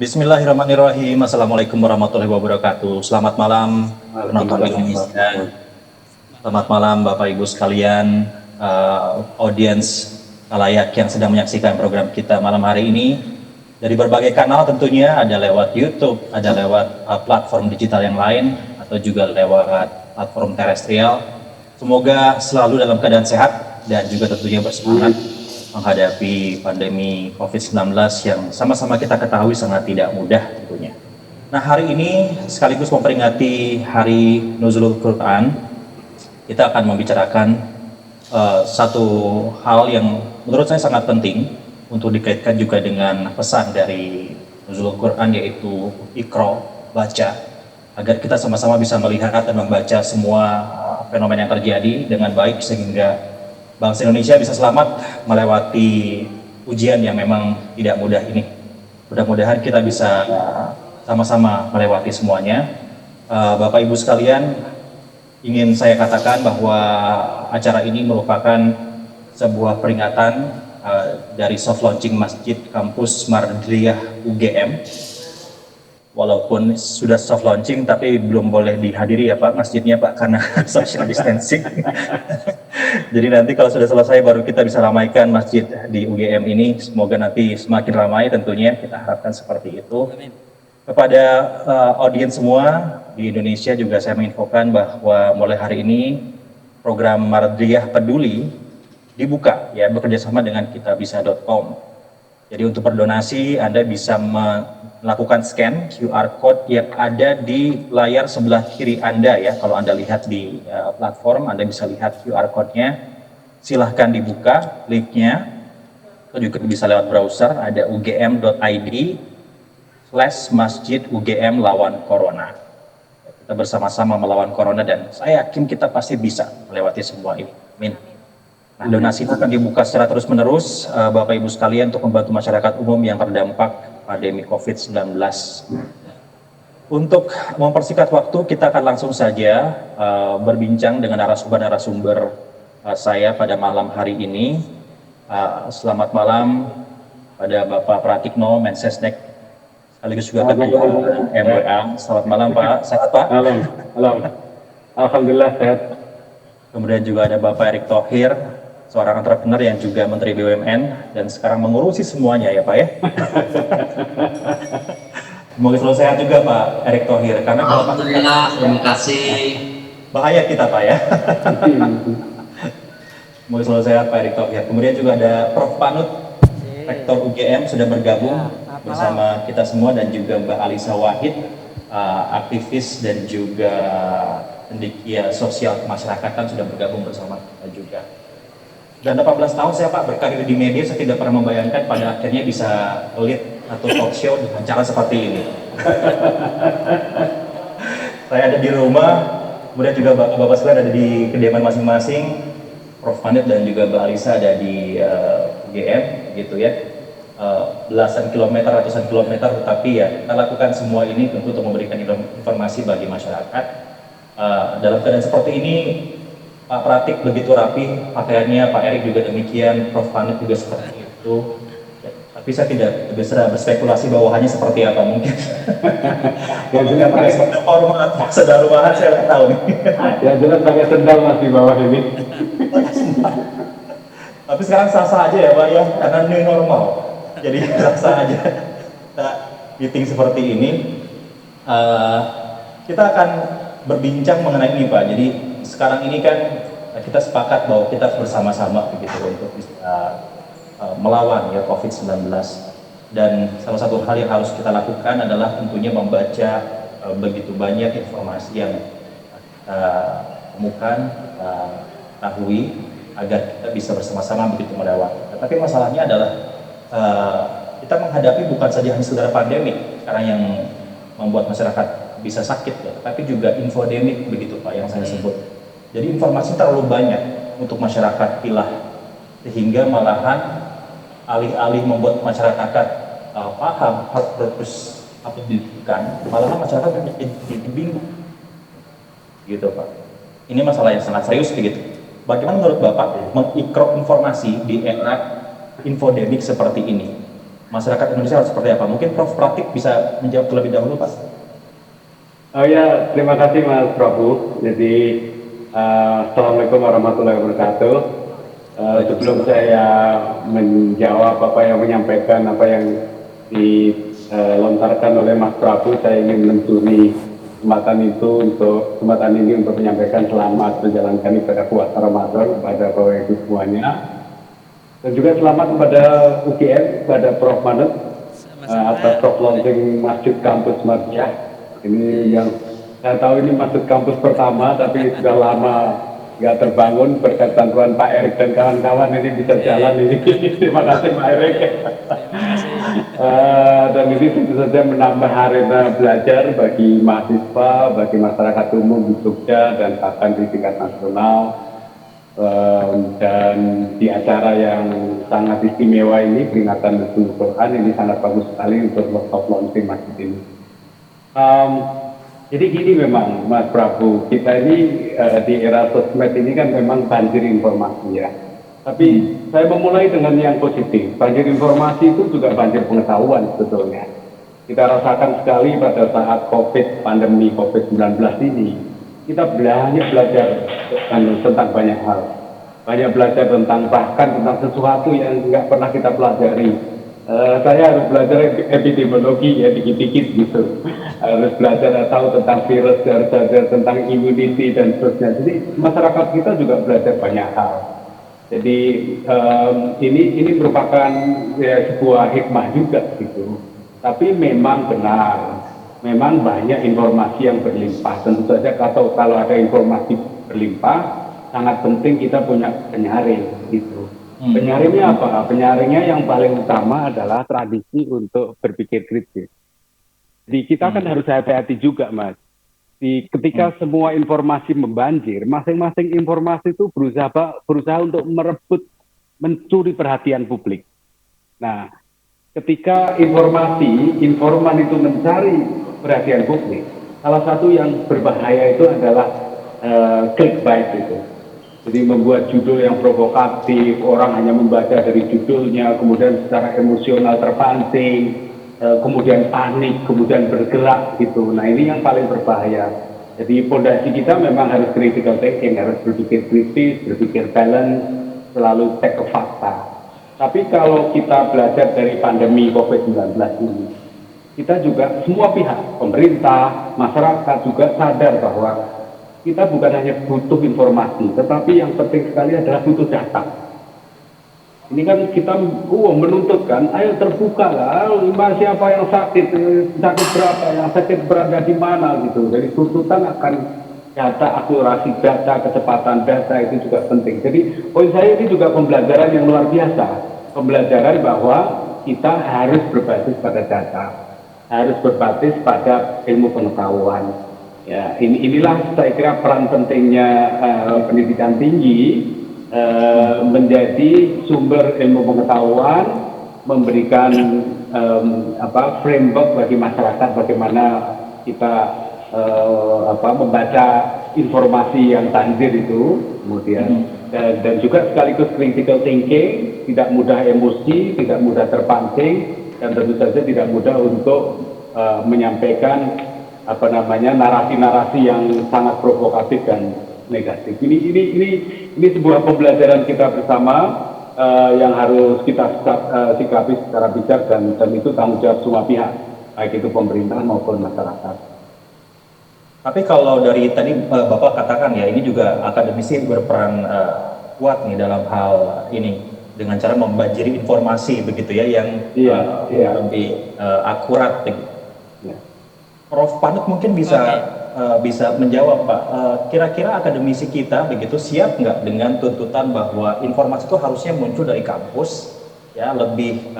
Bismillahirrahmanirrahim. Assalamualaikum warahmatullahi wabarakatuh. Selamat malam penonton Indonesia. Selamat malam Bapak Ibu sekalian, audiens layak yang sedang menyaksikan program kita malam hari ini. Dari berbagai kanal tentunya, ada lewat YouTube, ada lewat platform digital yang lain, atau juga lewat platform terestrial. Semoga selalu dalam keadaan sehat dan juga tentunya bersemangat menghadapi pandemi COVID-19 yang sama-sama kita ketahui sangat tidak mudah tentunya. Nah, hari ini sekaligus memperingati Hari Nuzulul Quran, kita akan membicarakan satu hal yang menurut saya sangat penting untuk dikaitkan juga dengan pesan dari Nuzulul Quran, yaitu Iqra, baca, agar kita sama-sama bisa melihat dan membaca semua fenomena yang terjadi dengan baik sehingga bangsa Indonesia bisa selamat melewati ujian yang memang tidak mudah ini. Mudah-mudahan kita bisa sama-sama melewati semuanya. Bapak Ibu sekalian, ingin saya katakan bahwa acara ini merupakan sebuah peringatan dari soft launching Masjid Kampus Mardriyah UGM. Walaupun sudah soft launching, tapi belum boleh dihadiri ya Pak masjidnya Pak, karena social distancing. Jadi nanti kalau sudah selesai baru kita bisa ramaikan masjid di UGM ini. Semoga nanti semakin ramai tentunya, kita harapkan seperti itu. Kepada audiens semua di Indonesia juga saya menginfokan bahwa mulai hari ini program Mardriyah Peduli dibuka ya, bekerjasama dengan kitabisa.com. Jadi untuk berdonasi Anda bisa melakukan scan QR code yang ada di layar sebelah kiri Anda ya. Kalau Anda lihat di platform, Anda bisa lihat QR code-nya. Silahkan dibuka linknya. Atau juga bisa lewat browser, ada ugm.id/masjid UGM lawan corona. Kita bersama-sama melawan corona dan saya yakin kita pasti bisa melewati semua ini. Amin. Nah, donasi itu akan dibuka secara terus-menerus, Bapak Ibu sekalian, untuk membantu masyarakat umum yang terdampak pandemi COVID-19. Untuk mempersingkat waktu, kita akan langsung saja berbincang dengan narasumber saya pada malam hari ini. Selamat malam pada Bapak Pratikno, Mensesnek, sekaligus juga Ketua MWA. Selamat malam Pak, sehat Pak? Halo. Alhamdulillah sehat. Kemudian juga ada Bapak Erick Thohir, seorang entrepreneur yang juga Menteri BUMN dan sekarang mengurusi semuanya ya Pak ya. Semoga selalu sehat juga Pak Erick Thohir, karena kalau Alhamdulillah, terima kasih. bahaya kita Pak ya. Semoga selalu sehat Pak Erick Thohir. Kemudian juga ada Prof Panut, Rektor UGM, sudah bergabung bersama kita semua, dan juga Mbak Alisa Wahid, aktivis dan juga pendidik sosial kemasyarakatan, sudah bergabung bersama kita juga. Dan 18 tahun saya Pak berkarir di media, saya tidak pernah membayangkan pada akhirnya bisa lead atau talk show dengan cara seperti ini. Saya ada di rumah, kemudian juga Bapak sekalian ada di kediaman masing-masing, Prof Panut dan juga Mbak Alisa ada di UGM gitu ya. Belasan kilometer, ratusan kilometer, tetapi ya kita lakukan semua ini tentu untuk memberikan informasi bagi masyarakat. Dalam keadaan seperti ini, Pak Pratik begitu rapi pakaiannya, Pak Erick juga demikian, Prof Panut juga seperti itu. Ya, tapi saya tidak bisa berspekulasi bawahannya seperti apa mungkin. Ya jelas pakai hormat, saudara rumahan saya nggak tahu nih. ya jelas pakai sendal Mas di bawah ini. Tapi sekarang sah-sah aja ya Pak ya, karena new normal. Jadi sah-sah aja. Kita meeting seperti ini. Kita akan berbincang mengenai ini Pak. Jadi sekarang ini kan kita sepakat bahwa kita harus bersama-sama begitu untuk bisa melawan ya COVID-19. Dan salah satu hal yang harus kita lakukan adalah tentunya membaca begitu banyak informasi yang kita temukan, kita ketahui, agar kita bisa bersama-sama begitu melewati. Tapi masalahnya adalah kita menghadapi bukan saja hanya sekedar pandemi sekarang yang membuat masyarakat bisa sakit ya, tapi juga infodemik begitu Pak yang saya sebut. Jadi informasi terlalu banyak untuk masyarakat pilah, sehingga malahan alih-alih membuat masyarakat paham purpose apa yang dibutuhkan, malahan masyarakat jadi bingung gitu Pak. Ini masalah yang sangat serius begitu. Bagaimana menurut Bapak mengikrok informasi di era infodemik seperti ini? masyarakat Indonesia harus seperti apa? Mungkin Prof. Pratik bisa menjawab terlebih dahulu, Pak. Oh ya, terima kasih Mas Prabu. Jadi, Assalamualaikum warahmatullahi wabarakatuh. Sebelum saya menjawab apa yang menyampaikan, apa yang dilontarkan oleh Mas Prabu, saya ingin mencuri kesempatan ini untuk menyampaikan selamat menjalankan ibadah puasa Ramadan kepada Bapak Ibu semuanya. Dan juga selamat kepada UGM, kepada Prof. Manet, atas soft launching Masjid Kampus Marjah. Ini yang saya tahu ini masjid kampus pertama, tapi sudah lama nggak terbangun berkat bantuan Pak Erik dan kawan-kawan ini bisa jalan ini. Terima kasih Pak Erik. Dan ini tentu saja menambah arena belajar bagi mahasiswa, bagi masyarakat umum di Jogja dan bahkan di tingkat nasional. Dan di acara yang sangat istimewa ini, peringatan Nuzul Quran, ini sangat bagus sekali untuk soft launching masjid ini. Jadi gini memang Mas Prabu, kita ini di era sosmed ini kan memang banjir informasi ya. Tapi saya memulai dengan yang positif. Banjir informasi itu juga banjir pengetahuan sebetulnya. Kita rasakan sekali pada saat pandemi COVID-19 ini. Kita banyak belajar tentang banyak hal. Banyak belajar bahkan tentang sesuatu yang nggak pernah kita pelajari. Saya harus belajar epidemiologi ya dikit-dikit gitu, harus belajar tahu tentang virus, harus belajar tentang immunity dan seterusnya. Jadi masyarakat kita juga belajar banyak hal. Jadi ini merupakan ya, sebuah hikmah juga gitu. Tapi memang benar, memang banyak informasi yang berlimpah. Tentu saja kalau ada informasi berlimpah, sangat penting kita punya penyaring gitu. Penyaringnya apa? Penyaringnya yang paling utama adalah tradisi untuk berpikir kritis. Jadi kita kan harus hati-hati juga, Mas. Ketika semua informasi membanjir, masing-masing informasi itu berusaha untuk mencuri perhatian publik. Nah, ketika informan itu mencari perhatian publik, salah satu yang berbahaya itu adalah clickbait itu. Jadi membuat judul yang provokatif, orang hanya membaca dari judulnya, kemudian secara emosional terpancing, kemudian panik, kemudian bergerak gitu. Nah ini yang paling berbahaya. Jadi fondasi kita memang harus critical thinking, harus berpikir kritis, berpikir balance, selalu cek ke fakta. Tapi kalau kita belajar dari pandemi COVID-19 ini, kita juga semua pihak, pemerintah, masyarakat juga sadar bahwa kita bukan hanya butuh informasi, tetapi yang penting sekali adalah butuh data. Ini kan kita menuntut kan, ayo terbuka lah, siapa yang sakit berapa, yang sakit berada di mana gitu. Jadi tuntutan akan data, akurasi data, kecepatan data itu juga penting. Jadi poin saya ini juga pembelajaran yang luar biasa. Pembelajaran bahwa kita harus berbasis pada data, harus berbasis pada ilmu pengetahuan. Ya, inilah saya kira peran pentingnya pendidikan tinggi menjadi sumber ilmu pengetahuan, memberikan framework bagi masyarakat bagaimana kita membaca informasi yang banjir itu, kemudian dan juga sekaligus critical thinking, tidak mudah emosi, tidak mudah terpancing, dan tentu saja tidak mudah untuk menyampaikan narasi-narasi yang sangat provokatif dan negatif. Ini sebuah pembelajaran kita bersama yang harus kita sikapi secara bijak dan itu tanggung jawab semua pihak, baik itu pemerintah maupun masyarakat. Tapi kalau dari tadi Bapak katakan ya, ini juga akademisi berperan kuat nih dalam hal ini dengan cara membanjiri informasi begitu ya yang lebih akurat begitu. Prof. Panut mungkin bisa menjawab Pak, kira-kira akademisi kita begitu siap nggak dengan tuntutan bahwa informasi itu harusnya muncul dari kampus ya lebih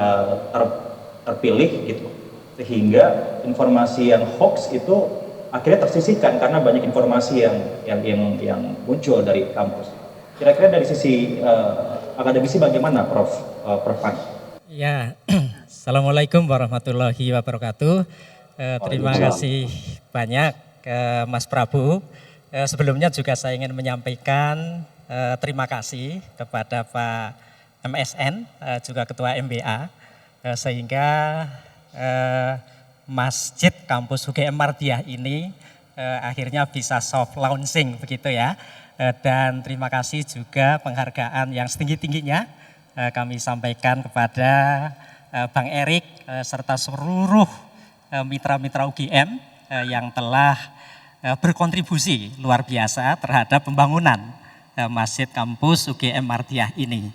terpilih gitu, sehingga informasi yang hoax itu akhirnya tersisihkan karena banyak informasi yang muncul dari kampus. Kira-kira dari sisi akademisi bagaimana Prof. Panut? Ya, Assalamualaikum warahmatullahi wabarakatuh. Terima kasih banyak Mas Prabu. Sebelumnya juga saya ingin menyampaikan terima kasih kepada Pak MSN, juga Ketua MBA, sehingga Masjid Kampus UGM Mardiah ini akhirnya bisa soft launching begitu ya. Dan terima kasih juga penghargaan yang setinggi-tingginya kami sampaikan kepada Bang Erik serta seluruh mitra-mitra UGM yang telah berkontribusi luar biasa terhadap pembangunan Masjid Kampus UGM Mardiah ini.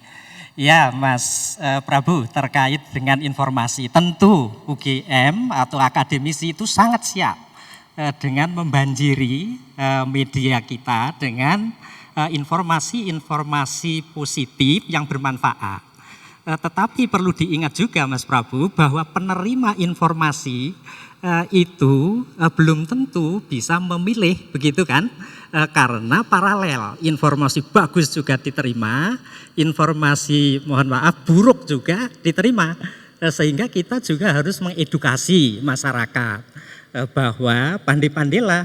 Ya Mas Prabu, terkait dengan informasi, tentu UGM atau akademisi itu sangat siap dengan membanjiri media kita dengan informasi-informasi positif yang bermanfaat. Tetapi perlu diingat juga Mas Prabu bahwa penerima informasi itu belum tentu bisa memilih, begitu kan? Karena paralel, informasi bagus juga diterima, informasi mohon maaf buruk juga diterima, sehingga kita juga harus mengedukasi masyarakat bahwa pandai-pandailah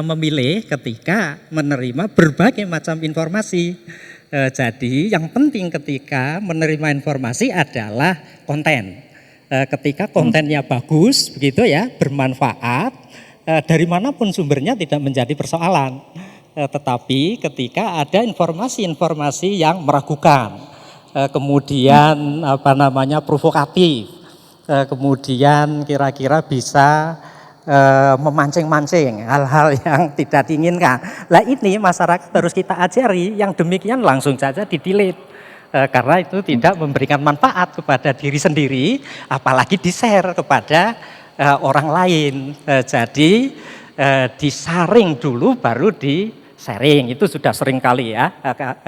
memilih ketika menerima berbagai macam informasi. Jadi yang penting ketika menerima informasi adalah konten. Ketika kontennya bagus, begitu ya, bermanfaat, dari manapun sumbernya tidak menjadi persoalan. Tetapi ketika ada informasi-informasi yang meragukan, kemudian provokatif, kemudian kira-kira bisa memancing-mancing hal-hal yang tidak diinginkan. Lah ini masyarakat harus kita ajari, yang demikian langsung saja di-delete. Karena itu tidak memberikan manfaat kepada diri sendiri, apalagi di-share kepada orang lain. Jadi disaring dulu baru di-sharing, itu sudah sering kali ya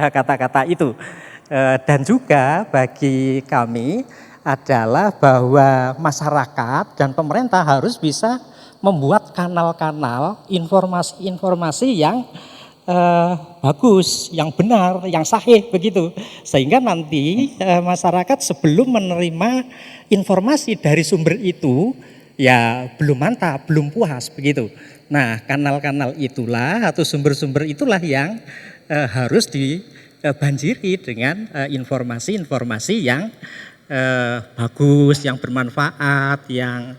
kata-kata itu. Dan juga bagi kami adalah bahwa masyarakat dan pemerintah harus bisa membuat kanal-kanal informasi-informasi yang bagus, yang benar, yang sahih begitu. Sehingga nanti masyarakat sebelum menerima informasi dari sumber itu ya belum mantap, belum puas begitu. Nah, kanal-kanal itulah atau sumber-sumber itulah yang harus dibanjiri dengan informasi-informasi yang bagus, yang bermanfaat, yang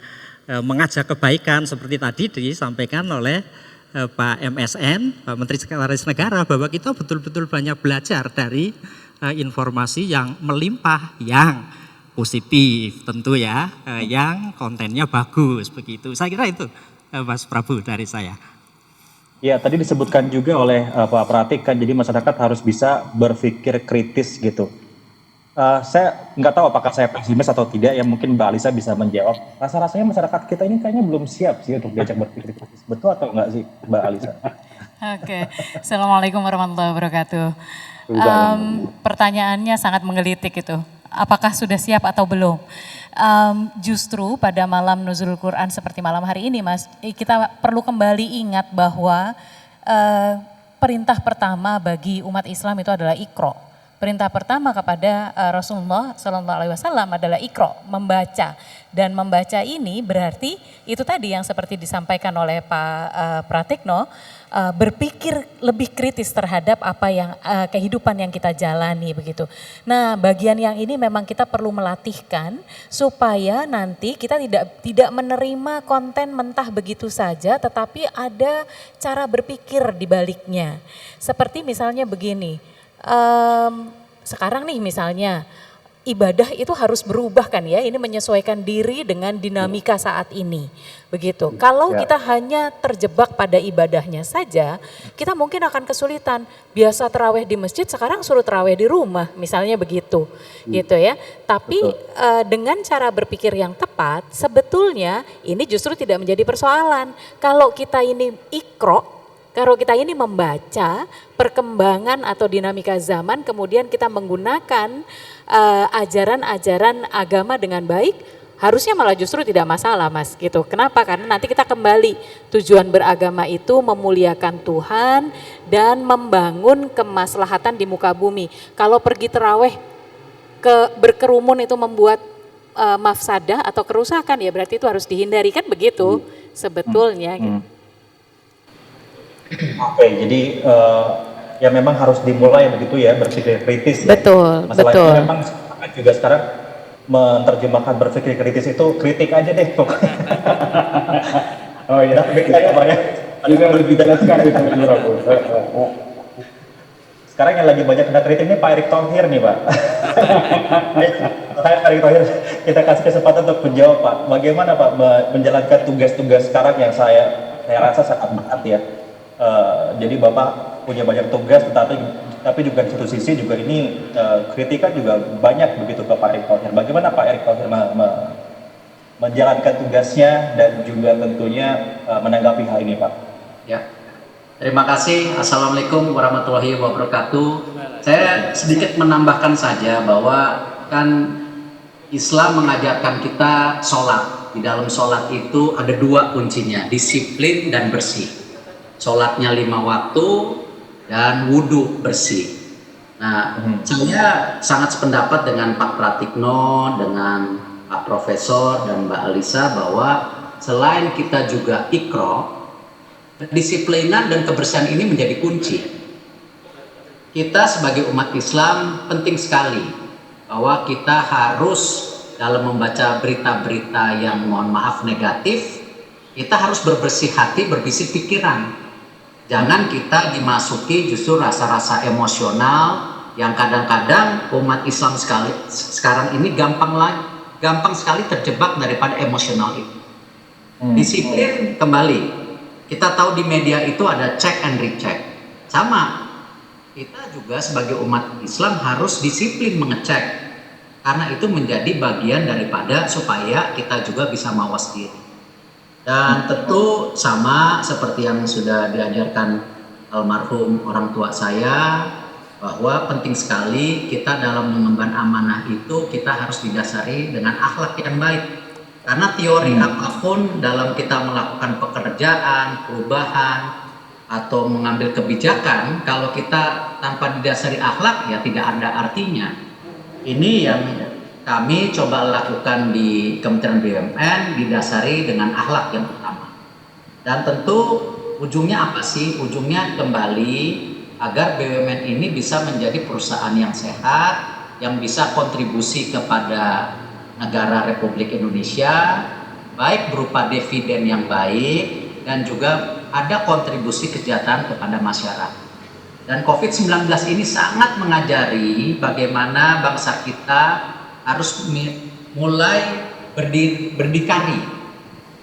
mengajak kebaikan seperti tadi disampaikan oleh Pak MSN, Pak Menteri Sekretaris Negara, bahwa kita betul-betul banyak belajar dari informasi yang melimpah, yang positif tentu ya, yang kontennya bagus begitu. Saya kira itu Mas Prabu dari saya. Ya, tadi disebutkan juga oleh Pak Pratik kan, jadi masyarakat harus bisa berpikir kritis gitu. Saya nggak tahu apakah saya pesimis atau tidak, ya mungkin Mbak Alisa bisa menjawab. Rasa-rasanya masyarakat kita ini kayaknya belum siap sih untuk diajak berpikir kritis. Betul atau enggak sih Mbak Alisa? Oke, Assalamualaikum warahmatullahi wabarakatuh. Pertanyaannya sangat menggelitik itu. Apakah sudah siap atau belum? Justru pada malam Nuzulul Quran seperti malam hari ini Mas, kita perlu kembali ingat bahwa perintah pertama bagi umat Islam itu adalah Iqra. Perintah pertama kepada Rasulullah SAW adalah Iqra, membaca. Dan membaca ini berarti itu tadi yang seperti disampaikan oleh Pak Pratikno, berpikir lebih kritis terhadap apa yang kehidupan yang kita jalani begitu. Nah, bagian yang ini memang kita perlu melatihkan supaya nanti kita tidak menerima konten mentah begitu saja, tetapi ada cara berpikir di baliknya. Seperti misalnya begini, sekarang nih misalnya ibadah itu harus berubah kan ya, ini menyesuaikan diri dengan dinamika saat ini begitu. Kalau kita hanya terjebak pada ibadahnya saja, kita mungkin akan kesulitan. Biasa terawih di masjid, sekarang suruh terawih di rumah misalnya begitu gitu ya. Tapi dengan cara berpikir yang tepat, sebetulnya ini justru tidak menjadi persoalan. Kalau kita ini Iqra, kalau kita ini membaca perkembangan atau dinamika zaman, kemudian kita menggunakan ajaran-ajaran agama dengan baik, harusnya malah justru tidak masalah Mas gitu. Kenapa? Karena nanti kita kembali, tujuan beragama itu memuliakan Tuhan dan membangun kemaslahatan di muka bumi. Kalau pergi terawih berkerumun itu membuat mafsadah atau kerusakan, ya berarti itu harus dihindari, kan begitu sebetulnya gitu. Oke, jadi ya memang harus dimulai begitu ya, berpikir kritis. Betul, ya. Masalahnya betul. memang juga sekarang menerjemahkan berpikir kritis itu kritik aja deh pokoknya. Oh iya, Beda ya Pak ya. itu harus dijelaskan itu Prabu. Sekarang yang lagi banyak kena kritik ini Pak Erick Thohir nih Pak. Makanya Pak Erick Thohir kita kasih kesempatan untuk menjawab Pak. Bagaimana Pak menjalankan tugas-tugas sekarang yang saya rasa sangat berat ya. Jadi Bapak punya banyak tugas, tapi juga di satu sisi juga ini kritikan juga banyak begitu ke Pak Erick Thohir. Bagaimana Pak Erick Thohir menjalankan tugasnya dan juga tentunya menanggapi hal ini Pak? Ya, terima kasih. Assalamualaikum warahmatullahi wabarakatuh. Saya sedikit menambahkan saja bahwa kan Islam mengajarkan kita sholat. Di dalam sholat itu ada dua kuncinya, disiplin dan bersih. Sholatnya 5 waktu dan wudhu bersih. Nah, saya sangat sependapat dengan Pak Pratikno, dengan Pak Profesor dan Mbak Alisa bahwa selain kita juga ikro, kedisiplinan dan kebersihan ini menjadi kunci. Kita sebagai umat Islam penting sekali bahwa kita harus dalam membaca berita-berita yang mohon maaf negatif, kita harus berbersih hati, bersih pikiran. Jangan kita dimasuki justru rasa-rasa emosional yang kadang-kadang umat Islam sekarang ini gampang sekali terjebak daripada emosional itu. Disiplin kembali. Kita tahu di media itu ada check and recheck. Sama, kita juga sebagai umat Islam harus disiplin mengecek. Karena itu menjadi bagian daripada supaya kita juga bisa mawas diri. Dan tentu sama seperti yang sudah diajarkan almarhum orang tua saya, bahwa penting sekali kita dalam mengemban amanah itu kita harus didasari dengan akhlak yang baik. Karena teori apapun dalam kita melakukan pekerjaan, perubahan, atau mengambil kebijakan, kalau kita tanpa didasari akhlak ya tidak ada artinya. Ini yang kami coba lakukan di Kementerian BUMN, didasari dengan akhlak yang utama. Dan tentu ujungnya apa sih? Ujungnya kembali agar BUMN ini bisa menjadi perusahaan yang sehat, yang bisa kontribusi kepada negara Republik Indonesia, baik berupa dividen yang baik dan juga ada kontribusi kesejahteraan kepada masyarakat. Dan COVID-19 ini sangat mengajari bagaimana bangsa kita harus mulai berdikari.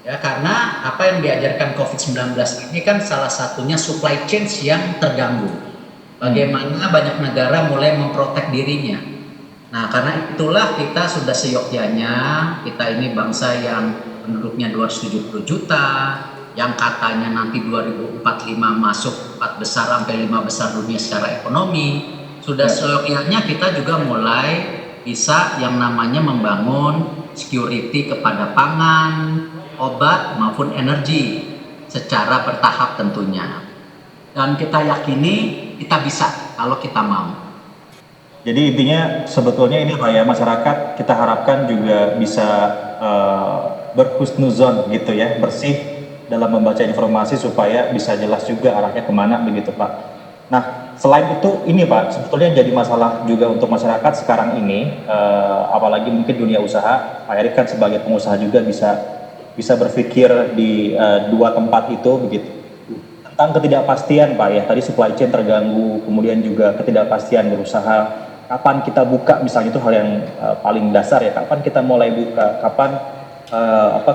Ya, karena apa yang diajarkan COVID-19 ini kan salah satunya supply chain yang terganggu. Bagaimana banyak negara mulai memprotek dirinya. Nah, karena itulah kita sudah seyogyanya, kita ini bangsa yang penduduknya 270 juta, yang katanya nanti 2045 masuk 4 besar sampai 5 besar dunia secara ekonomi. Sudah seyogyanya kita juga mulai bisa yang namanya membangun security kepada pangan, obat maupun energi secara bertahap tentunya. Dan kita yakini kita bisa kalau kita mau. Jadi intinya sebetulnya ini Pak ya, masyarakat kita harapkan juga bisa berhusnuzon gitu ya, bersih dalam membaca informasi supaya bisa jelas juga arahnya kemana begitu Pak. Nah selain itu ini Pak, sebetulnya jadi masalah juga untuk masyarakat sekarang ini, apalagi mungkin dunia usaha. Pak Erick kan sebagai pengusaha juga bisa berpikir di dua tempat itu begitu. Tentang ketidakpastian Pak ya, tadi supply chain terganggu, kemudian juga ketidakpastian berusaha. Kapan kita buka misalnya, itu hal yang paling dasar ya, kapan kita mulai buka, kapan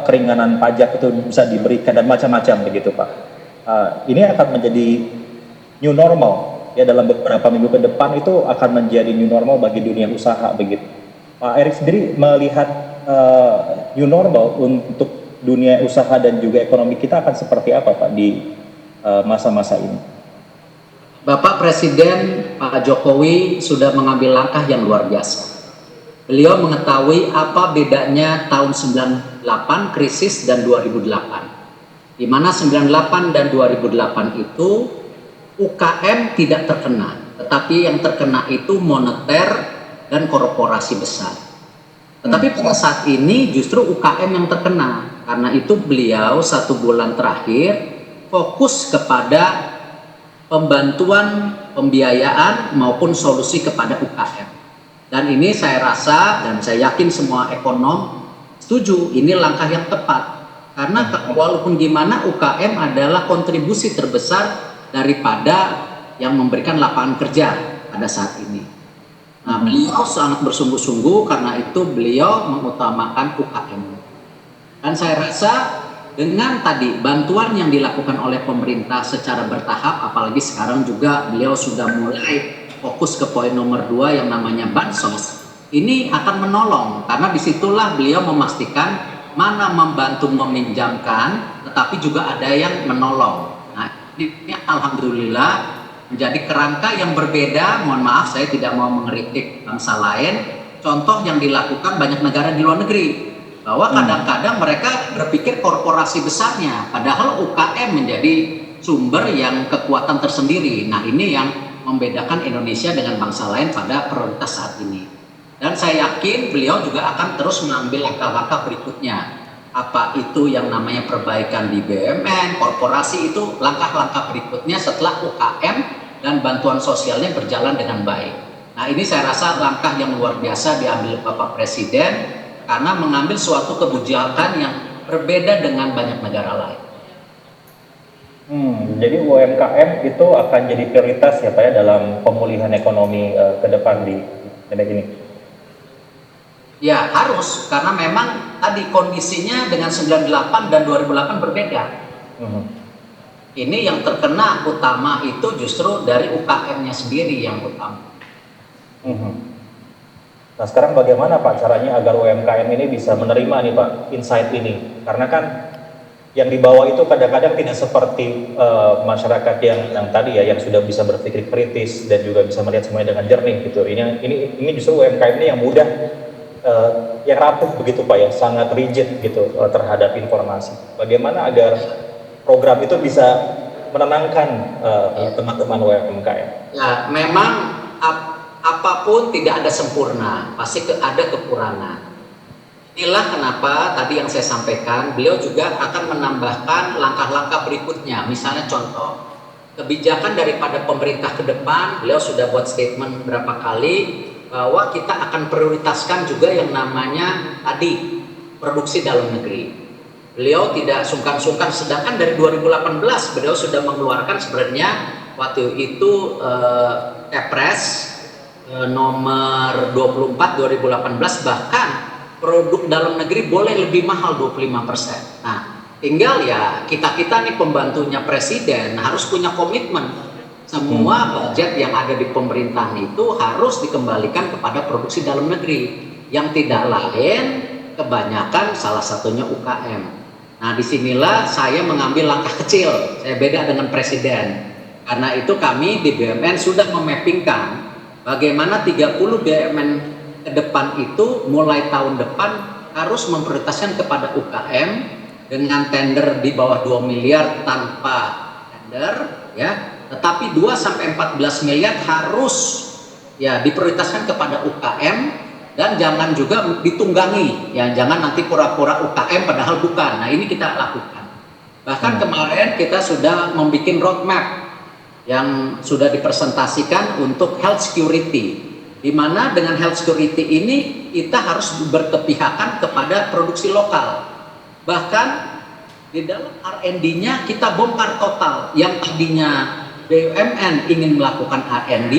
keringanan pajak itu bisa diberikan dan macam-macam begitu Pak. Ini akan menjadi new normal ya, dalam beberapa minggu ke depan itu akan menjadi new normal bagi dunia usaha begitu. Pak Erick sendiri melihat new normal untuk dunia usaha dan juga ekonomi kita akan seperti apa Pak di masa-masa ini? Bapak Presiden Pak Jokowi sudah mengambil langkah yang luar biasa. Beliau mengetahui apa bedanya tahun 98 krisis dan 2008. Di mana 98 dan 2008 itu UKM tidak terkena, tetapi yang terkena itu moneter dan korporasi besar. Tetapi pada saat ini justru UKM yang terkena. Karena itu beliau 1 bulan terakhir fokus kepada pembantuan, pembiayaan maupun solusi kepada UKM. Dan ini saya rasa dan saya yakin semua ekonom setuju ini langkah yang tepat. Karena walaupun gimana UKM adalah kontribusi terbesar daripada yang memberikan lapangan kerja pada saat ini. Nah, beliau sangat bersungguh-sungguh karena itu beliau mengutamakan UKM. Dan saya rasa dengan tadi bantuan yang dilakukan oleh pemerintah secara bertahap, apalagi sekarang juga beliau sudah mulai fokus ke poin nomor 2 yang namanya bansos, ini akan menolong karena disitulah beliau memastikan mana membantu meminjamkan, tetapi juga ada yang menolong. Nah, ini alhamdulillah menjadi kerangka yang berbeda. Mohon maaf, saya tidak mau mengkritik bangsa lain. Contoh yang dilakukan banyak negara di luar negeri, bahwa kadang-kadang mereka berpikir korporasi besarnya, padahal UKM menjadi sumber yang kekuatan tersendiri. Nah, ini yang membedakan Indonesia dengan bangsa lain pada prioritas saat ini. Dan saya yakin beliau juga akan terus mengambil langkah-langkah berikutnya. Apa itu yang namanya perbaikan di BUMN, korporasi, itu langkah-langkah berikutnya setelah UKM dan bantuan sosialnya berjalan dengan baik. Nah, ini saya rasa langkah yang luar biasa diambil Bapak Presiden karena mengambil suatu kebijakan yang berbeda dengan banyak negara lain. Jadi UMKM itu akan jadi prioritas ya Pak ya dalam pemulihan ekonomi ke depan di negara ini. Ya harus, karena memang tadi kondisinya dengan 98 dan 2008 berbeda. Ini yang terkena utama itu justru dari UKM-nya sendiri yang utama. Nah sekarang bagaimana Pak caranya agar UMKM ini bisa menerima nih Pak insight ini? Karena kan yang dibawa itu kadang-kadang tidak seperti masyarakat yang tadi ya, yang sudah bisa berpikir kritis dan juga bisa melihat semuanya dengan jernih gitu. Ini justru UMKM ini yang mudah, yang rapuh begitu Pak ya, sangat rigid gitu terhadap informasi. Bagaimana agar program itu bisa menenangkan teman-teman UMKM? Ya memang apapun tidak ada sempurna, pasti ada kekurangan. Inilah kenapa tadi yang saya sampaikan, beliau juga akan menambahkan langkah-langkah berikutnya. Misalnya contoh, kebijakan daripada pemerintah ke depan, beliau sudah buat statement berapa kali bahwa kita akan prioritaskan juga yang namanya tadi produksi dalam negeri. Beliau tidak sungkan-sungkan, sedangkan dari 2018 beliau sudah mengeluarkan sebenarnya waktu itu Kepres nomor 24 2018, bahkan produk dalam negeri boleh lebih mahal 25%. Nah, tinggal ya kita nih pembantunya presiden harus punya komitmen. Semua budget yang ada di pemerintahan itu harus dikembalikan kepada produksi dalam negeri. Yang tidak lain kebanyakan salah satunya UKM. Nah, disinilah saya mengambil langkah kecil. Saya beda dengan presiden. Karena itu kami di BUMN sudah memappingkan bagaimana 30 BUMN ke depan itu mulai tahun depan harus memprioritaskan kepada UKM dengan tender di bawah 2 miliar tanpa tender ya, tetapi 2 sampai 14 miliar harus ya diprioritaskan kepada UKM dan jangan juga ditunggangi ya, jangan nanti pura-pura UKM padahal bukan. Nah, ini kita lakukan. Bahkan kemarin kita sudah membuat roadmap yang sudah dipresentasikan untuk health security, di mana dengan health security ini kita harus berkepihakan kepada produksi lokal. Bahkan di dalam R&D-nya kita bongkar total. Yang tadinya BUMN ingin melakukan R&D,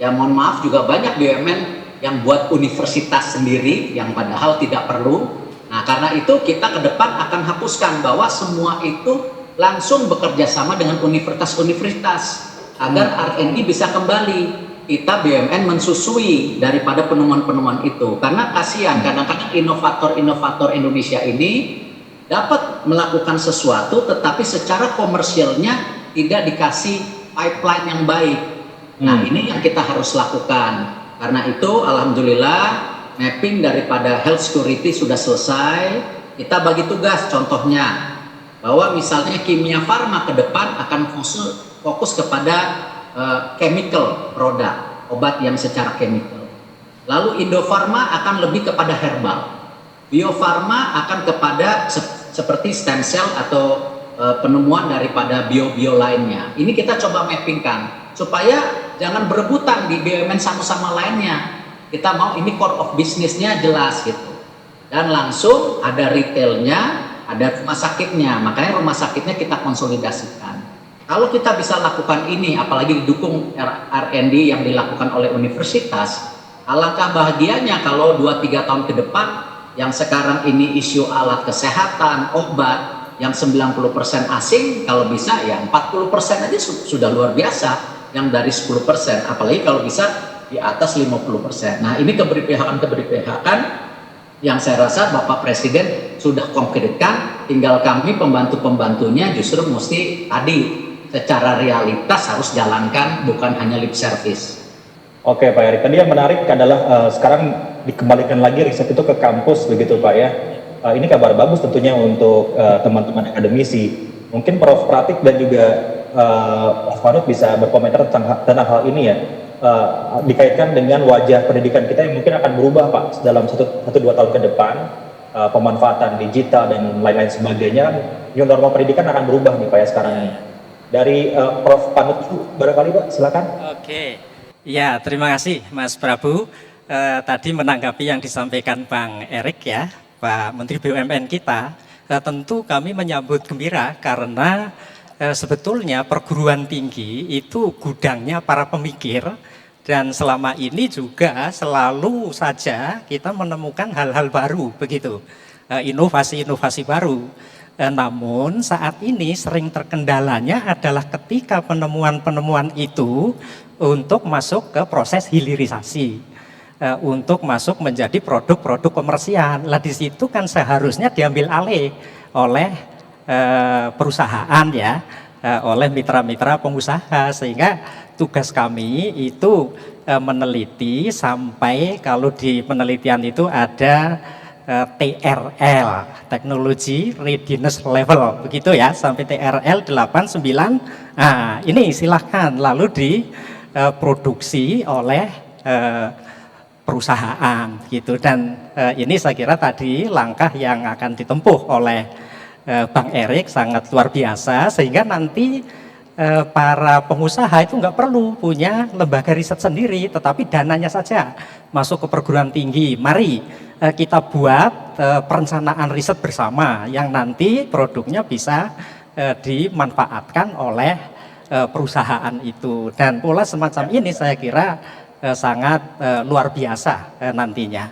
ya mohon maaf juga banyak BUMN yang buat universitas sendiri yang padahal tidak perlu. Nah, karena itu kita ke depan akan hapuskan bahwa semua itu langsung bekerja sama dengan universitas-universitas agar R&D bisa kembali. Kita BUMN mensusui daripada penemuan-penemuan itu, karena kasihan kadang-kadang inovator-inovator Indonesia ini dapat melakukan sesuatu tetapi secara komersialnya tidak dikasih pipeline yang baik. Nah, ini yang kita harus lakukan. Karena itu alhamdulillah mapping daripada health security sudah selesai. Kita bagi tugas, contohnya bahwa misalnya kimia farma ke depan akan fokus kepada chemical produk, obat yang secara chemical. Lalu Indofarma akan lebih kepada herbal. Bio Farma akan kepada seperti stem cell atau penemuan daripada bio-bio lainnya. Ini kita coba mappingkan supaya jangan berebutan di BUMN satu sama lainnya. kita mau ini core of bisnisnya jelas gitu. Dan langsung ada retailnya, ada rumah sakitnya. Makanya rumah sakitnya kita konsolidasikan. Kalau kita bisa lakukan ini, apalagi didukung R&D yang dilakukan oleh universitas, alangkah bahagianya kalau 2-3 tahun ke depan, yang sekarang ini isu alat kesehatan, obat, yang 90% asing, kalau bisa ya 40% aja sudah luar biasa, yang dari 10%, apalagi kalau bisa di atas 50%. Nah, ini keberpihakan yang saya rasa Bapak Presiden sudah konkretkan, tinggal kami pembantu-pembantunya justru mesti tadi secara realitas harus jalankan, bukan hanya lip service. Oke Pak Erik, tadi yang menarik adalah sekarang dikembalikan lagi riset itu ke kampus begitu Pak ya. Ini kabar bagus tentunya untuk teman-teman akademisi. Mungkin Prof. Pratik dan juga Prof. Manut bisa berkomentar tentang hal ini ya. Dikaitkan dengan wajah pendidikan kita yang mungkin akan berubah Pak dalam 1-2 tahun ke depan. Pemanfaatan digital dan lain-lain sebagainya. New normal pendidikan akan berubah nih Pak ya sekarang ini. Dari Prof. Panut barangkali Pak, silakan. Oke, ya terima kasih Mas Prabu. Tadi menanggapi yang disampaikan Bang Erik ya, Pak Menteri BUMN kita, tentu kami menyambut gembira karena sebetulnya perguruan tinggi itu gudangnya para pemikir dan selama ini juga selalu saja kita menemukan hal-hal baru begitu, inovasi-inovasi baru. Namun saat ini sering terkendalanya adalah ketika penemuan-penemuan itu untuk masuk ke proses hilirisasi. Untuk masuk menjadi produk-produk komersial. Lah di situ kan seharusnya diambil alih oleh perusahaan ya, oleh mitra-mitra pengusaha, sehingga tugas kami itu meneliti sampai kalau di penelitian itu ada TRL, Technology Readiness Level, begitu ya, sampai TRL 89. Nah, ini silahkan lalu diproduksi oleh perusahaan gitu, dan ini saya kira tadi langkah yang akan ditempuh oleh Bang Erik sangat luar biasa, sehingga nanti para pengusaha itu nggak perlu punya lembaga riset sendiri, tetapi dananya saja masuk ke perguruan tinggi. Mari kita buat perencanaan riset bersama yang nanti produknya bisa dimanfaatkan oleh perusahaan itu, dan pola semacam ini saya kira sangat luar biasa nantinya.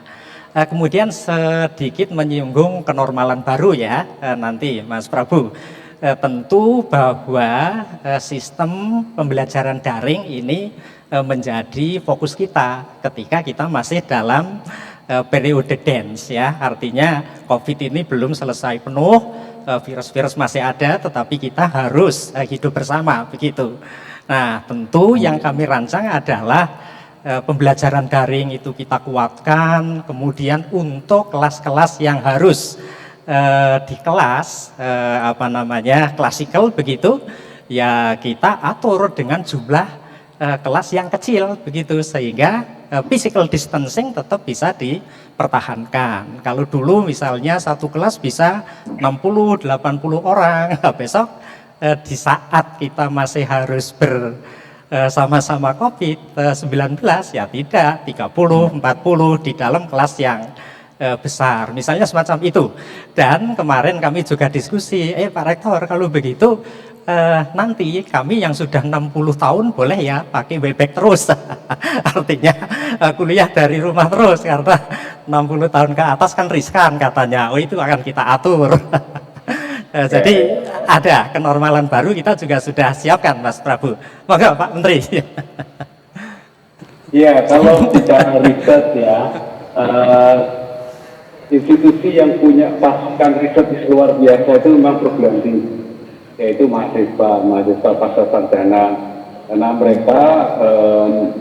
Kemudian sedikit menyinggung kenormalan baru ya nanti Mas Prabu. Tentu bahwa sistem pembelajaran daring ini menjadi fokus kita ketika kita masih dalam periode dance ya. Artinya COVID ini belum selesai penuh, virus-virus masih ada, tetapi kita harus hidup bersama begitu. Nah, tentu yang kami rancang adalah pembelajaran daring itu kita kuatkan, kemudian untuk kelas-kelas yang harus di kelas klasikal begitu ya, kita atur dengan jumlah kelas yang kecil begitu, sehingga physical distancing tetap bisa dipertahankan. Kalau dulu misalnya satu kelas bisa 60-80 orang, besok di saat kita masih harus sama-sama COVID-19 ya tidak, 30-40 di dalam kelas yang besar, misalnya semacam itu. Dan kemarin kami juga diskusi, Pak Rektor, kalau begitu nanti kami yang sudah 60 tahun boleh ya pakai Webex terus. Artinya kuliah dari rumah terus, karena 60 tahun ke atas kan riskan katanya. Oh, itu akan kita atur. Jadi ada kenormalan baru, kita juga sudah siapkan Mas Prabu. Moga Pak Menteri. Ya, kalau bicara riset ya, institusi yang punya pasukan riset luar biasa itu memang perguruan tinggi, yaitu mahasiswa pasca sarjana, karena mereka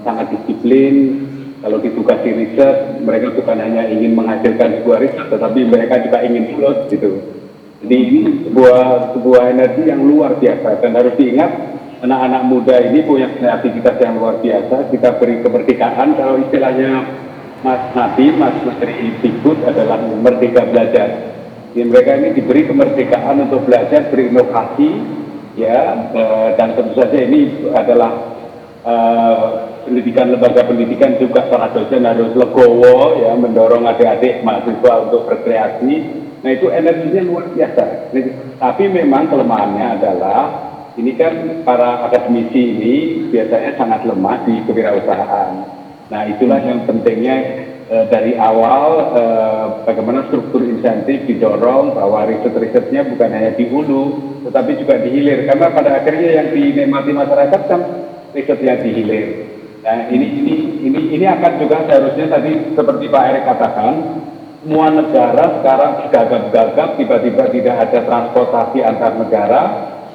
sangat disiplin. Kalau ditugasi riset, mereka bukan hanya ingin menghasilkan sebuah riset, tetapi mereka juga ingin lulus gitu. Jadi ini sebuah energi yang luar biasa, dan harus diingat anak-anak muda ini punya kreativitas yang luar biasa. Kita beri kemerdekaan, kalau istilahnya Mas Nabi, Mas Menteri Dikbud adalah merdeka belajar. Jadi mereka ini diberi kemerdekaan untuk belajar, berinovasi, ya, dan tentu saja ini adalah pendidikan, lembaga pendidikan juga para dosen harus legowo ya, mendorong adik-adik mahasiswa untuk berkreasi. Nah itu energinya luar biasa. Tapi memang kelemahannya adalah ini kan para akademisi ini biasanya sangat lemah di kewirausahaan. Nah itulah yang pentingnya dari awal bagaimana struktur insentif didorong bahwa riset-risetnya bukan hanya di hulu tetapi juga di hilir, karena pada akhirnya yang dinikmati masyarakat kan risetnya di hilir. Nah ini akan juga seharusnya tadi seperti Pak Erik katakan, semua negara sekarang gagap-gagap tiba-tiba tidak ada transportasi antar negara.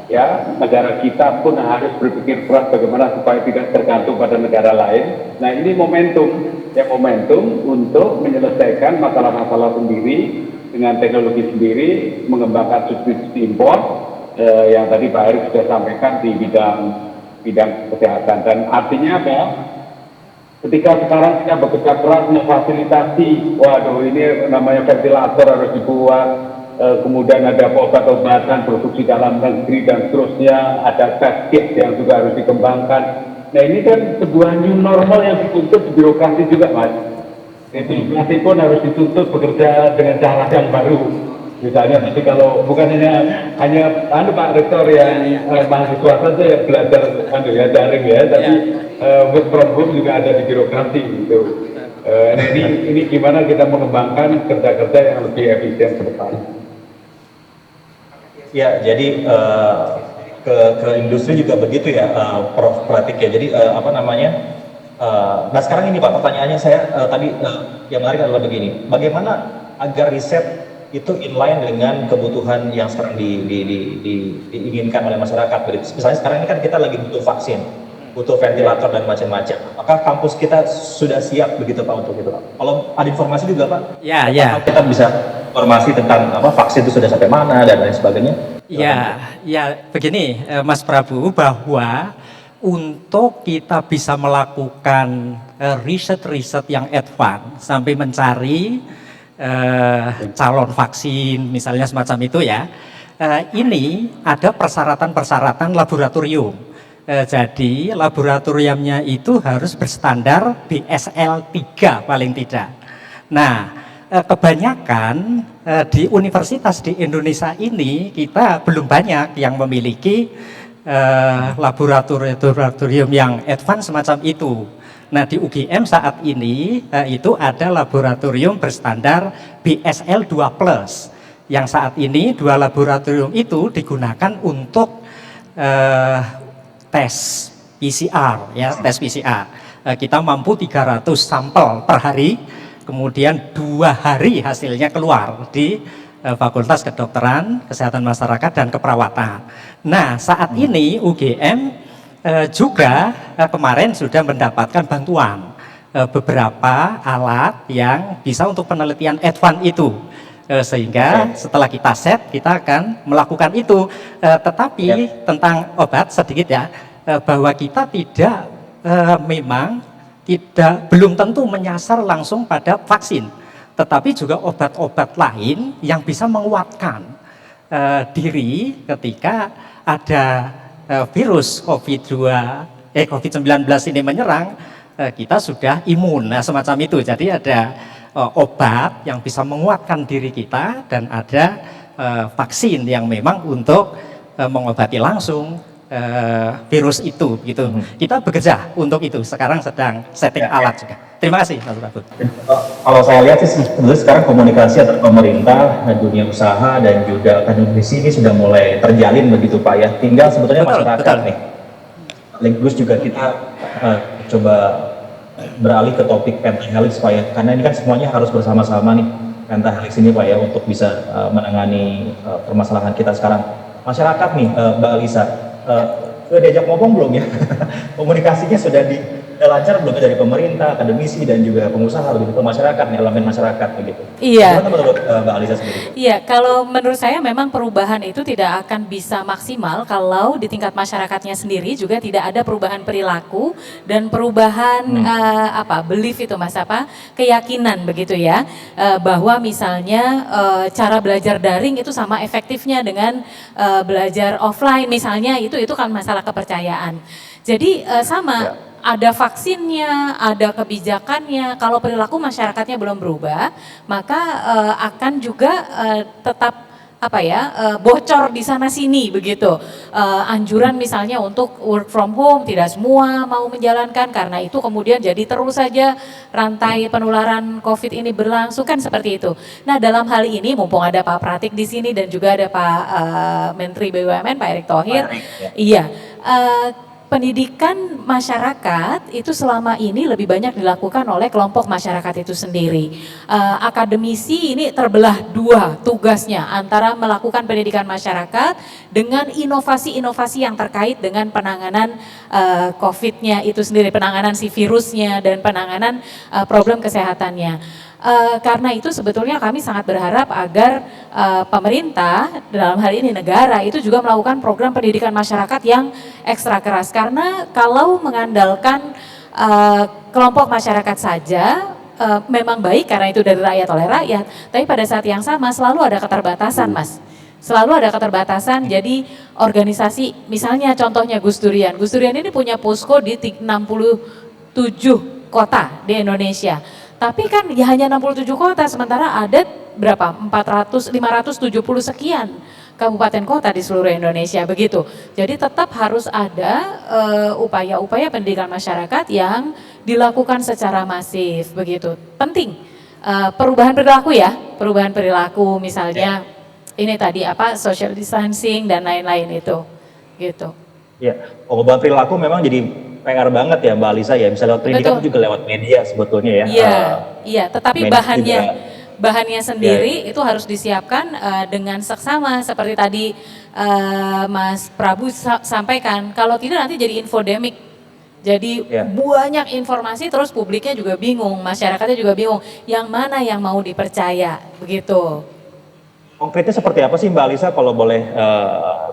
Ya, negara kita pun harus berpikir keras bagaimana supaya tidak tergantung pada negara lain. Nah ini momentum untuk menyelesaikan masalah-masalah sendiri dengan teknologi sendiri, mengembangkan substitusi impor yang tadi Pak Erik sudah sampaikan di bidang kesehatan. Dan artinya apa? Ketika sekarang kita bekerja keras memfasilitasi, waduh ini namanya ventilator harus dibuat, kemudian ada obat-obatan produksi dalam negeri dan seterusnya, ada test kit yang juga harus dikembangkan. Nah ini kan sebuah new normal yang dituntut di birokrasi juga, Mas. Birokrasi pun harus dituntut bekerja dengan cara yang baru. Misalnya nanti kalau bukan hanya Pak Rektor yang mahasiswa saja yang belajar daring ya, tapi work from home juga ada di birokrasi gitu. Nah ini gimana kita mengembangkan kerja-kerja yang lebih efisien ke depan. Ya, jadi ke industri juga begitu ya, Prof. Pratik ya. Jadi nah sekarang ini Pak, pertanyaannya saya tadi yang menarik adalah begini, bagaimana agar riset itu inline dengan kebutuhan yang sekarang diinginkan oleh masyarakat. Misalnya sekarang ini kan kita lagi butuh vaksin, butuh ventilator dan macam-macam. Apakah kampus kita sudah siap begitu Pak untuk itu Pak? Kalau ada informasi juga Pak? Ya. Kita bisa informasi tentang vaksin itu sudah sampai mana dan lain sebagainya? Ya begini Mas Prabu, bahwa untuk kita bisa melakukan riset-riset yang advance sampai mencari calon vaksin misalnya semacam itu ya, ini ada persyaratan-persyaratan laboratorium. Jadi laboratoriumnya itu harus berstandar BSL 3 paling tidak. Nah, kebanyakan di universitas di Indonesia ini kita belum banyak yang memiliki laboratorium yang advance semacam itu. Nah di UGM saat ini itu ada laboratorium berstandar BSL 2+, yang saat ini 2 laboratorium itu digunakan untuk tes PCR ya, tes PCR. Kita mampu 300 sampel per hari, kemudian 2 hari hasilnya keluar di Fakultas Kedokteran, Kesehatan Masyarakat dan Keperawatan. Nah saat ini UGM juga kemarin sudah mendapatkan bantuan beberapa alat yang bisa untuk penelitian advance itu, sehingga setelah kita set kita akan melakukan itu. Tetapi tentang obat sedikit ya, bahwa kita tidak belum tentu menyasar langsung pada vaksin, tetapi juga obat-obat lain yang bisa menguatkan diri ketika ada virus COVID-19 ini menyerang, kita sudah imun, nah semacam itu. Jadi ada obat yang bisa menguatkan diri kita dan ada vaksin yang memang untuk mengobati langsung virus itu gitu. Kita bekerja untuk itu, sekarang sedang setting alat juga. Terima kasih Mas Prabu. Kalau saya lihat sih sebetulnya sekarang komunikasi antara pemerintah, dunia usaha dan juga akademisi ini sudah mulai terjalin begitu Pak ya. Tinggal sebetulnya masyarakat nih. Linkus juga kita coba beralih ke topik pentahelix Pak ya, karena ini kan semuanya harus bersama-sama nih pentahelix ini Pak ya untuk bisa menangani permasalahan kita sekarang. Masyarakat nih Mbak Alisa, sudah diajak ngomong belum ya? Komunikasinya sudah lancar belum dari pemerintah, akademisi dan juga pengusaha begitu, masyarakat nih, elemen masyarakat begitu. Iya. Bagaimana menurut Mbak Alisa sendiri? Iya, kalau menurut saya memang perubahan itu tidak akan bisa maksimal kalau di tingkat masyarakatnya sendiri juga tidak ada perubahan perilaku dan perubahan belief itu Mas, keyakinan begitu ya, bahwa misalnya cara belajar daring itu sama efektifnya dengan belajar offline misalnya, itu kan masalah kepercayaan. Jadi ada vaksinnya, ada kebijakannya. Kalau perilaku masyarakatnya belum berubah, maka akan juga tetap bocor di sana sini begitu. Anjuran misalnya untuk work from home, tidak semua mau menjalankan, karena itu kemudian jadi terus saja rantai penularan COVID ini berlangsung, kan seperti itu. Nah, dalam hal ini mumpung ada Pak Pratik di sini dan juga ada Pak Menteri BUMN Pak Erick Thohir, iya. Pendidikan masyarakat itu selama ini lebih banyak dilakukan oleh kelompok masyarakat itu sendiri. Akademisi ini terbelah dua tugasnya, antara melakukan pendidikan masyarakat dengan inovasi-inovasi yang terkait dengan penanganan COVID-nya itu sendiri, penanganan si virusnya dan penanganan problem kesehatannya. Karena itu sebetulnya kami sangat berharap agar pemerintah, dalam hal ini negara, itu juga melakukan program pendidikan masyarakat yang ekstra keras. Karena kalau mengandalkan kelompok masyarakat saja, memang baik karena itu dari rakyat oleh rakyat, tapi pada saat yang sama selalu ada keterbatasan, Mas. Selalu ada keterbatasan, jadi organisasi, misalnya contohnya Gus Durian. Gus Durian ini punya posko di 67 kota di Indonesia. Tapi kan ya hanya 67 kota, sementara ada berapa? 570 sekian kabupaten kota di seluruh Indonesia, begitu. Jadi tetap harus ada upaya-upaya pendidikan masyarakat yang dilakukan secara masif, begitu. Penting, perubahan perilaku ya, perubahan perilaku misalnya ini tadi social distancing dan lain-lain itu, gitu. Ya, perubahan perilaku memang jadi PR banget ya Mbak Alisa ya, bisa lewat pendidikan juga lewat media sebetulnya ya. Iya, tetapi bahannya sendiri itu harus disiapkan dengan seksama seperti tadi Mas Prabu sampaikan. Kalau tidak nanti jadi infodemik. Jadi banyak informasi terus publiknya juga bingung, masyarakatnya juga bingung, yang mana yang mau dipercaya, begitu. Konkretnya seperti apa sih Mbak Alisa kalau boleh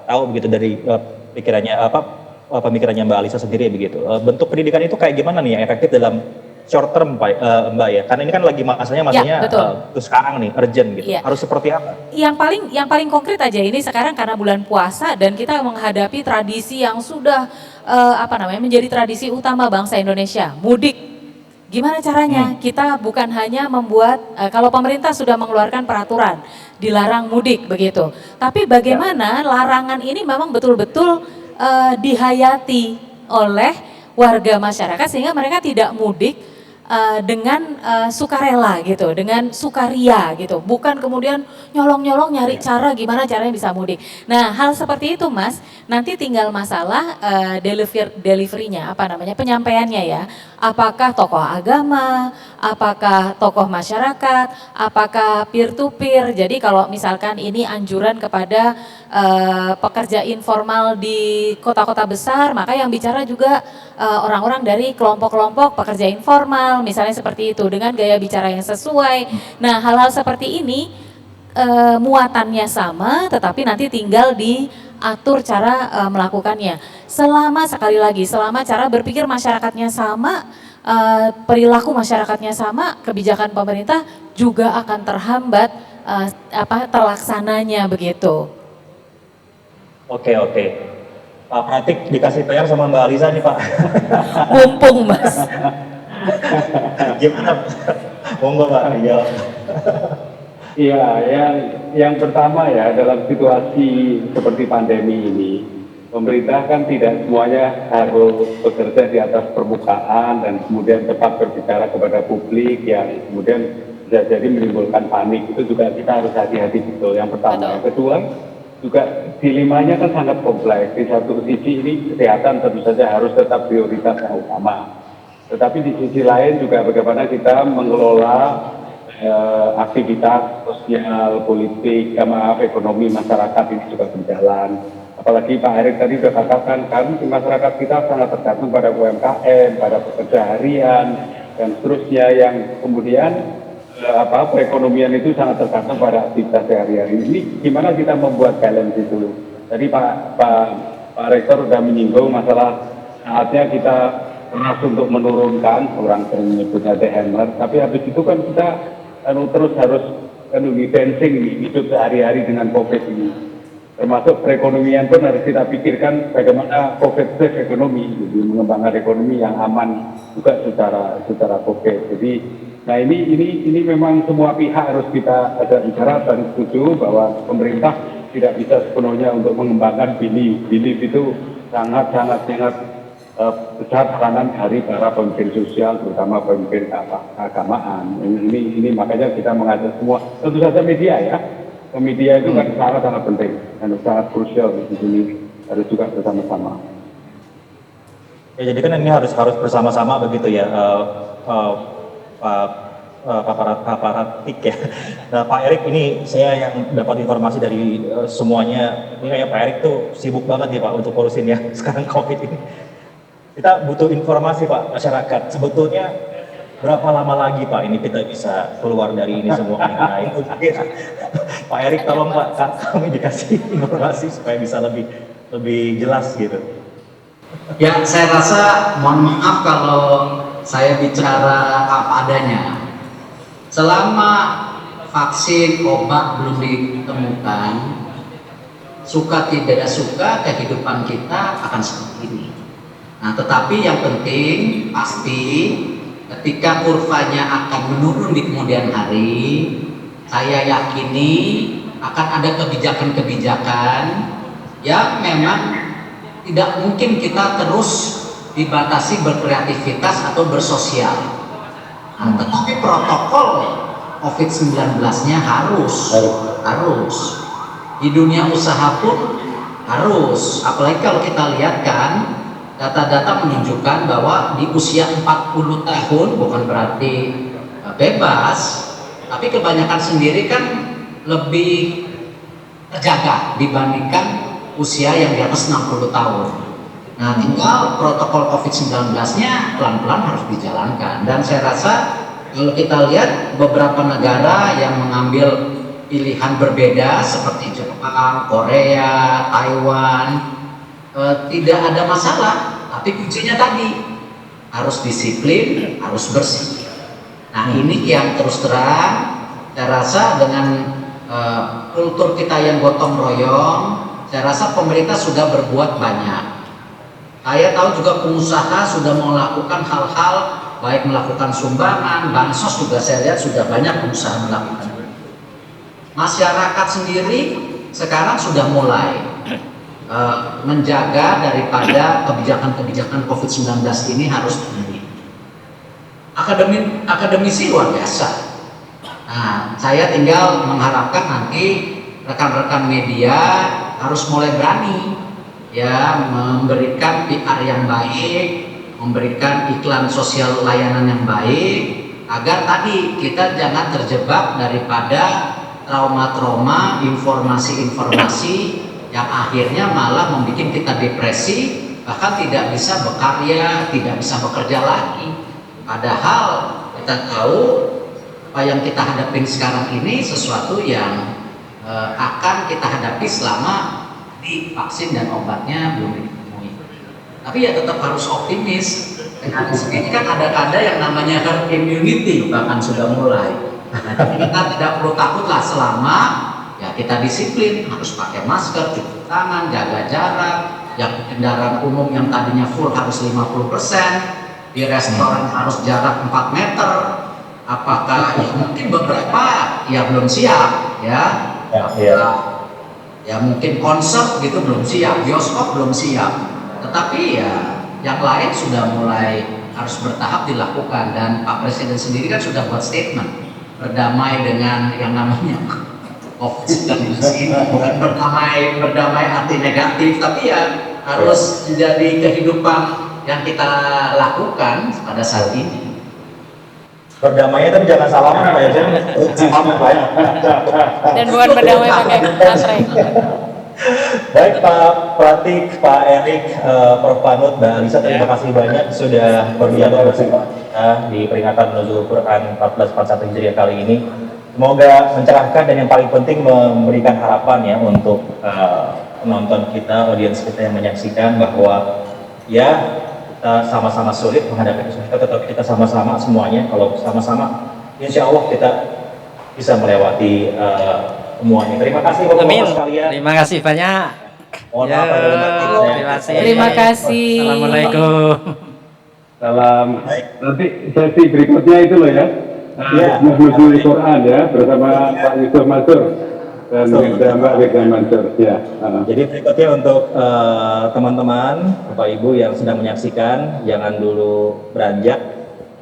tahu begitu dari pemikirannya Mbak Alisa sendiri begitu. Bentuk pendidikan itu kayak gimana nih yang efektif dalam short term Mbak ya? Karena ini kan lagi masanya sekarang nih urgent gitu. Harus seperti apa? Yang paling konkret aja ini sekarang karena bulan puasa dan kita menghadapi tradisi yang sudah menjadi tradisi utama bangsa Indonesia, mudik. Gimana caranya? Kita bukan hanya membuat kalau pemerintah sudah mengeluarkan peraturan dilarang mudik begitu. Tapi bagaimana larangan ini memang betul-betul dihayati oleh warga masyarakat sehingga mereka tidak mudik dengan sukarela gitu, dengan sukaria gitu, bukan kemudian nyolong-nyolong nyari cara gimana caranya bisa mudik. Nah, hal seperti itu Mas, nanti tinggal masalah delivery-nya, penyampaiannya ya. Apakah tokoh agama, apakah tokoh masyarakat, apakah peer to peer. Jadi kalau misalkan ini anjuran kepada pekerja informal di kota-kota besar, maka yang bicara juga orang-orang dari kelompok-kelompok pekerja informal, misalnya seperti itu, dengan gaya bicara yang sesuai. Nah, hal-hal seperti ini muatannya sama, tetapi nanti tinggal diatur cara melakukannya. Selama cara berpikir masyarakatnya sama, perilaku masyarakatnya sama, kebijakan pemerintah juga akan terhambat terlaksananya begitu. Oke. Pak Pratik dikasih PR sama Mbak Alisa nih Pak. Mumpung Mas. Gimana? Monggo Pak. Iya, yang pertama ya, dalam situasi seperti pandemi ini, pemerintah kan tidak semuanya harus bekerja di atas permukaan dan kemudian cepat berbicara kepada publik yang kemudian bisa jadi menimbulkan panik. Itu juga kita harus hati-hati gitu. Yang pertama. Yang kedua, juga dilemanya kan sangat kompleks. Di satu sisi ini kesehatan tentu saja harus tetap prioritas yang utama. Tetapi di sisi lain juga bagaimana kita mengelola aktivitas sosial, politik, ekonomi masyarakat ini juga berjalan. Apalagi Pak Erick tadi sudah katakan kan masyarakat kita sangat tergantung pada UMKM, pada pekerja harian dan seterusnya yang kemudian perekonomian itu sangat tergantung pada aktivitas sehari-hari. Ini gimana kita membuat balance itu? Tadi Pak Rektor sudah menyinggung masalah saatnya kita keras untuk menurunkan, orang sering menyebutnya the hammer, tapi habis itu kan kita terus harus dancing hidup sehari-hari dengan COVID ini. Termasuk perekonomian pun harus kita pikirkan bagaimana COVID safe ekonomi, jadi mengembangkan ekonomi yang aman juga secara COVID. Jadi, nah ini memang semua pihak harus kita ada bicara dan setuju bahwa pemerintah tidak bisa sepenuhnya untuk mengembangkan belief itu sangat besar peranan dari para pemimpin sosial, terutama pemimpin keagamaan. Ini makanya kita mengajak semua, tentu saja media ya. Media itu kan sangat penting dan sangat krusial di sini, harus juga bersama-sama. Ya, jadi kan ini harus bersama-sama begitu ya, Pak Paparatik ya. Nah, Pak Erik, ini saya yang dapat informasi dari semuanya, ini kayak Pak Erik tuh sibuk banget ya Pak untuk ngurusin ya sekarang COVID ini. Kita butuh informasi Pak, masyarakat sebetulnya berapa lama lagi Pak ini kita bisa keluar dari ini semua? Nah itu Pak Erik, tolong Pak kami dikasih informasi supaya bisa lebih jelas gitu. Ya, saya rasa mohon maaf kalau saya bicara apa adanya. Selama vaksin, obat belum ditemukan, suka tidak suka kehidupan kita akan seperti ini. Nah, tetapi yang penting pasti ketika kurvanya akan menurun di kemudian hari, saya yakini akan ada kebijakan-kebijakan yang memang tidak mungkin kita terus dibatasi berkreativitas atau bersosial. Nah, tetapi protokol COVID-19-nya harus di dunia usaha pun harus. Apalagi kalau kita lihat kan data-data menunjukkan bahwa di usia 40 tahun bukan berarti bebas, tapi kebanyakan sendiri kan lebih terjaga dibandingkan usia yang di atas 60 tahun. Nah, tinggal protokol COVID-19-nya pelan-pelan harus dijalankan. Dan saya rasa kalau kita lihat beberapa negara yang mengambil pilihan berbeda seperti Jepang, Korea, Taiwan, tidak ada masalah, tapi kuncinya tadi harus disiplin, harus bersih. Nah, ini yang terus terang saya rasa dengan kultur kita yang gotong royong, saya rasa pemerintah sudah berbuat banyak. Saya tahu juga pengusaha sudah melakukan hal-hal, baik melakukan sumbangan, bansos juga saya lihat sudah banyak pengusaha melakukan. Masyarakat sendiri sekarang sudah mulai menjaga daripada kebijakan-kebijakan COVID-19 ini harus terjadi. Akademisi luar biasa. Nah, saya tinggal mengharapkan nanti rekan-rekan media harus mulai berani ya memberikan PR yang baik, memberikan iklan sosial layanan yang baik, agar tadi kita jangan terjebak daripada trauma-trauma, informasi-informasi yang akhirnya malah membuat kita depresi, bahkan tidak bisa berkarya, tidak bisa bekerja lagi. Padahal kita tahu apa yang kita hadapi sekarang ini sesuatu yang akan kita hadapi selama di vaksin dan obatnya belum ditemui. Tapi ya tetap harus optimis. Dengan sendiri kan ada yang namanya herd immunity bahkan sudah mulai. Nah, kita tidak perlu takutlah selama ya kita disiplin, harus pakai masker, cuci tangan, jaga jarak. Yang kendaraan umum yang tadinya full harus 50%, di restoran harus jarak 4 meter. Apakah ya mungkin beberapa ya belum siap ya. Ya mungkin konser gitu belum siap, bioskop belum siap. Tetapi ya yang lain sudah mulai harus bertahap dilakukan, dan Pak Presiden sendiri kan sudah buat statement berdamai dengan yang namanya COVID-19 ini, bukan berdamai arti negatif, tapi ya harus menjadi kehidupan yang kita lakukan pada saat ini. Berdamainya tapi jangan salaman Pak Irjen. Dan bukan berdamai pakai baterai. Baik Pak Pratik, Pak Erik, Prof Panut, Mbak Alisa, terima kasih banyak sudah berdialog bersama kita di peringatan Nuzul Quran 1441 Hijriah kali ini. Semoga mencerahkan dan yang paling penting memberikan harapan ya untuk penonton kita, audiens kita yang menyaksikan bahwa ya kita sama-sama sulit menghadapi kesulitan, tetapi kita sama-sama semuanya, kalau sama-sama insya Allah kita bisa melewati semuanya. Terima kasih Bapak-Bapak Amin. sekalian. Terima kasih banyak. Mohon Ya, maaf ada batin saya. terima kasih. Terima kasih. Assalamualaikum. Salam. Nanti sesi berikutnya itu loh ya. Iya. Nuzul Quran ya bersama Pak Yusuf Mansur dan Mbak Wega Mansur ya. Jadi berikutnya untuk teman-teman, Bapak Ibu yang sedang menyaksikan, jangan dulu beranjak.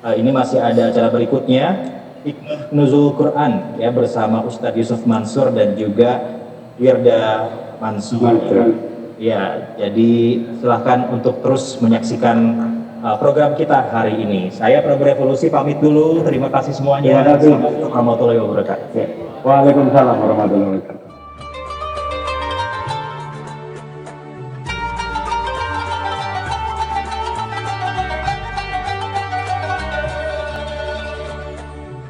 Ini masih ada acara berikutnya, Hikmah Nuzul Quran ya bersama Ustadz Yusuf Mansur dan juga Wirda Mansur. Ya, jadi silahkan untuk terus menyaksikan program kita hari ini. Saya Prabu Revolusi pamit dulu. Terima kasih semuanya. Terima kasih. Assalamualaikum warahmatullahi wabarakatuh. Waalaikumsalam warahmatullahi wabarakatuh.